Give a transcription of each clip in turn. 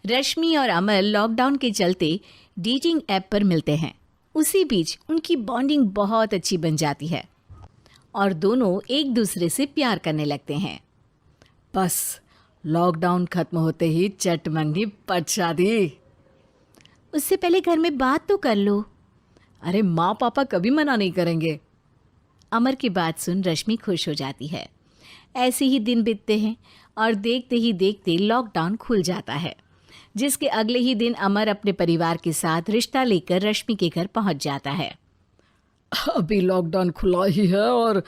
रश्मि और अमर लॉकडाउन के चलते डेटिंग ऐप पर मिलते हैं। उसी बीच उनकी बॉन्डिंग बहुत अच्छी बन जाती है और दोनों एक दूसरे से प्यार करने लगते हैं। बस लॉकडाउन खत्म होते ही चट मंगी पट शादी। उससे पहले घर में बात तो कर लो। अरे माँ पापा कभी मना नहीं करेंगे। अमर की बात सुन रश्मि खुश हो जाती है। ऐसे ही दिन बीतते हैं और देखते ही देखते लॉकडाउन खुल जाता है, जिसके अगले ही दिन अमर अपने परिवार के साथ रिश्ता लेकर रश्मि के घर पहुंच जाता है। अभी लॉकडाउन खुला ही है और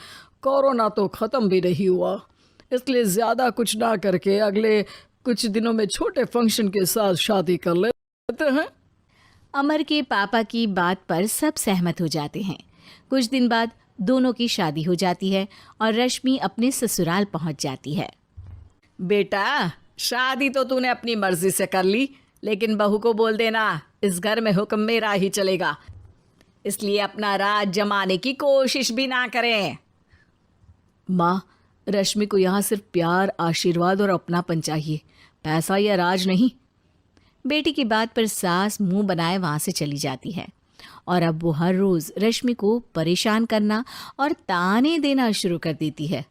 कोरोना तो ख़त्म भी नहीं हुआ, इसलिए ज़्यादा कुछ ना करके अगले कुछ दिनों में छोटे फंक्शन के साथ शादी कर लेते हैं। अमर के पापा की बात पर सब सहमत हो जाते हैं। कुछ दिन बाद दोनों की शादी हो जाती है और रश्मि अपने ससुराल पहुंच जाती है। बेटा, शादी तो तूने अपनी मर्जी से कर ली, लेकिन बहू को बोल देना इस घर में हुक्म मेरा ही चलेगा, इसलिए अपना राज जमाने की कोशिश भी ना करें। माँ, रश्मि को यहाँ सिर्फ प्यार, आशीर्वाद और अपनापन चाहिए, पैसा या राज नहीं। बेटी की बात पर सास मुंह बनाए वहां से चली जाती है और अब वो हर रोज रश्मि को परेशान करना और ताने देना शुरू कर देती है।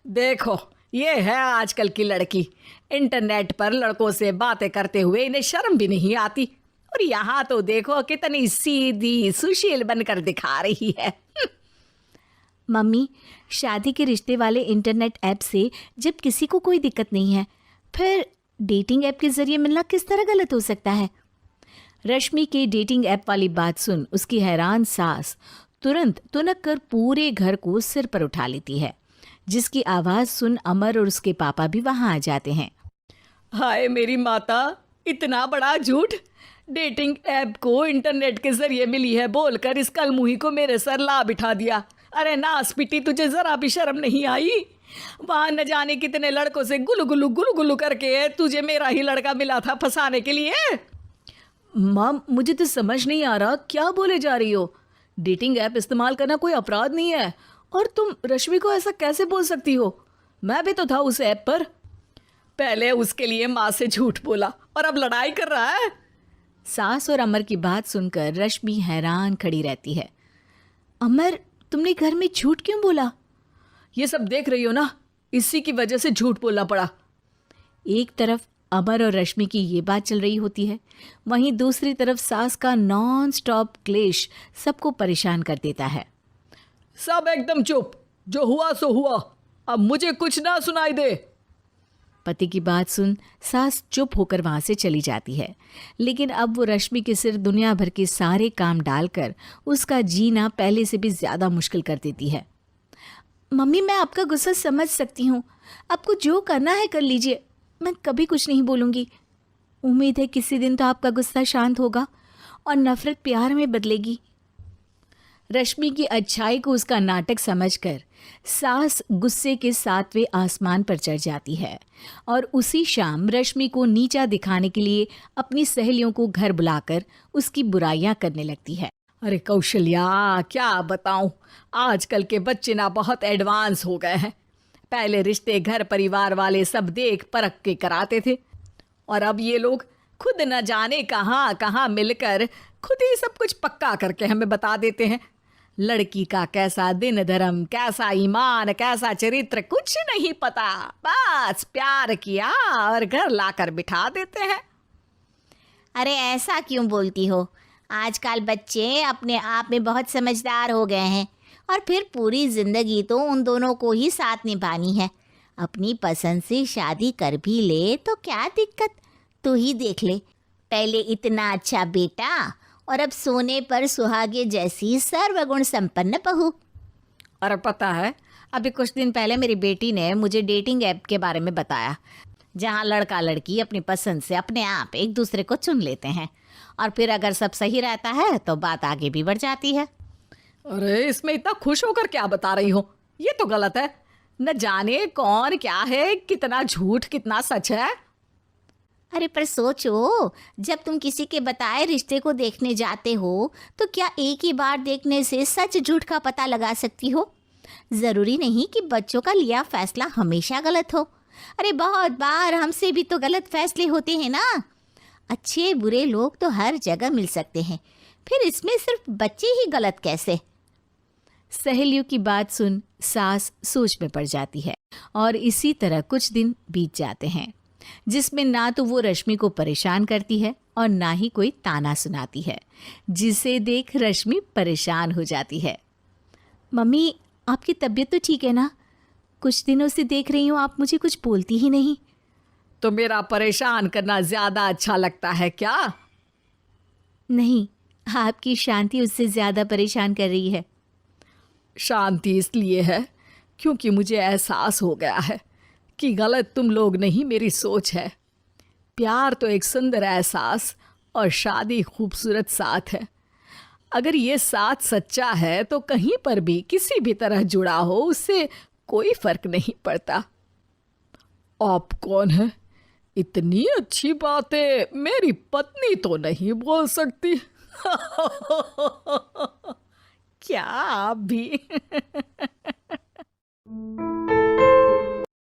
देखो, ये है आजकल की लड़की, इंटरनेट पर लड़कों से बातें करते हुए इन्हें शर्म भी नहीं आती, और यहाँ तो देखो कितनी सीधी सुशील बनकर दिखा रही है। मम्मी, शादी के रिश्ते वाले इंटरनेट ऐप से जब किसी को कोई दिक्कत नहीं है, फिर डेटिंग ऐप के जरिए मिलना किस तरह गलत हो सकता है? रश्मि के डेटिंग ऐप वाली बात सुन उसकी हैरान सास तुरंत तुनक कर पूरे घर को सिर पर उठा लेती है, जिसकी आवाज़ सुन अमर और उसके पापा भी वहाँ आ जाते हैं। हाय मेरी माता, इतना बड़ा झूठ! डेटिंग ऐप को इंटरनेट के जरिए मिली है बोलकर इस कलमुही को मेरे सर ला बिठा दिया। अरे नास पिटी, तुझे जरा भी शर्म नहीं आई? वहाँ न जाने कितने लड़कों से गुलू गुलू करके तुझे मेरा ही लड़का मिला था फंसाने के लिए। माँ, मुझे तो समझ नहीं आ रहा क्या बोले जा रही हो। डेटिंग ऐप इस्तेमाल करना कोई अपराध नहीं है, और तुम रश्मि को ऐसा कैसे बोल सकती हो? मैं भी तो था उस ऐप पर। पहले उसके लिए माँ से झूठ बोला और अब लड़ाई कर रहा है। सास और अमर की बात सुनकर रश्मि हैरान खड़ी रहती है। अमर, तुमने घर में झूठ क्यों बोला? ये सब देख रही हो ना, इसी की वजह से झूठ बोलना पड़ा। एक तरफ अमर और रश्मि की ये बात चल रही होती है, वहीं दूसरी तरफ सास का नॉन स्टॉप क्लेश सबको परेशान कर देता है। सब एकदम चुप, जो हुआ सो हुआ, अब मुझे कुछ ना सुनाई दे। पति की बात सुन सास चुप होकर वहां से चली जाती है, लेकिन अब वो रश्मि के सिर दुनिया भर के सारे काम डालकर उसका जीना पहले से भी ज़्यादा मुश्किल कर देती है। मम्मी, मैं आपका गुस्सा समझ सकती हूँ, आपको जो करना है कर लीजिए, मैं कभी कुछ नहीं बोलूँगी। उम्मीद है किसी दिन तो आपका गुस्सा शांत होगा और नफरत प्यार में बदलेगी। रश्मि की अच्छाई को उसका नाटक समझकर सास गुस्से के 7वें आसमान पर चढ़ जाती है और उसी शाम रश्मि को नीचा दिखाने के लिए अपनी सहेलियों को घर बुलाकर उसकी बुराइयां करने लगती है। अरे कौशल्या, क्या बताऊं, आजकल के बच्चे ना बहुत एडवांस हो गए हैं। पहले रिश्ते घर परिवार वाले सब देख परख के कराते थे, और अब ये लोग खुद न जाने कहाँ कहाँ मिलकर खुद ही सब कुछ पक्का करके हमें बता देते हैं। लड़की का कैसा दिन धर्म, कैसा ईमान, कैसा चरित्र कुछ नहीं पता, बस प्यार किया और घर लाकर बिठा देते हैं। अरे ऐसा क्यों बोलती हो? आजकल बच्चे अपने आप में बहुत समझदार हो गए हैं, और फिर पूरी ज़िंदगी तो उन दोनों को ही साथ निभानी है। अपनी पसंद से शादी कर भी ले तो क्या दिक्कत? तू ही देख ले, पहले इतना अच्छा बेटा और अब सोने पर सुहागे जैसी सर्वगुण संपन्न बहू। और पता है, अभी कुछ दिन पहले मेरी बेटी ने मुझे डेटिंग ऐप के बारे में बताया, जहाँ लड़का लड़की अपनी पसंद से अपने आप एक दूसरे को चुन लेते हैं, और फिर अगर सब सही रहता है तो बात आगे भी बढ़ जाती है। अरे इसमें इतना खुश होकर क्या बता रही हो? ये तो गलत है। न जाने कौन क्या है, कितना झूठ कितना सच है। अरे पर सोचो, जब तुम किसी के बताए रिश्ते को देखने जाते हो तो क्या एक ही बार देखने से सच झूठ का पता लगा सकती हो? ज़रूरी नहीं कि बच्चों का लिया फैसला हमेशा गलत हो। अरे बहुत बार हमसे भी तो गलत फैसले होते हैं ना। अच्छे बुरे लोग तो हर जगह मिल सकते हैं, फिर इसमें सिर्फ बच्चे ही गलत कैसे? सहेलियों की बात सुन सास सोच में पड़ जाती है और इसी तरह कुछ दिन बीत जाते हैं जिसमें ना तो वो रश्मि को परेशान करती है और ना ही कोई ताना सुनाती है, जिसे देख रश्मि परेशान हो जाती है। मम्मी, आपकी तबीयत तो ठीक है ना? कुछ दिनों से देख रही हूँ आप मुझे कुछ बोलती ही नहीं। तो मेरा परेशान करना ज्यादा अच्छा लगता है क्या? नहीं, आपकी शांति उससे ज्यादा परेशान कर रही है। शांति इसलिए है क्योंकि मुझे एहसास हो गया है कि गलत तुम लोग नहीं, मेरी सोच है। प्यार तो एक सुंदर एहसास और शादी खूबसूरत साथ है। अगर ये साथ सच्चा है तो कहीं पर भी किसी भी तरह जुड़ा हो उससे कोई फर्क नहीं पड़ता। आप कौन है? इतनी अच्छी बातें मेरी पत्नी तो नहीं बोल सकती। क्या आप भी?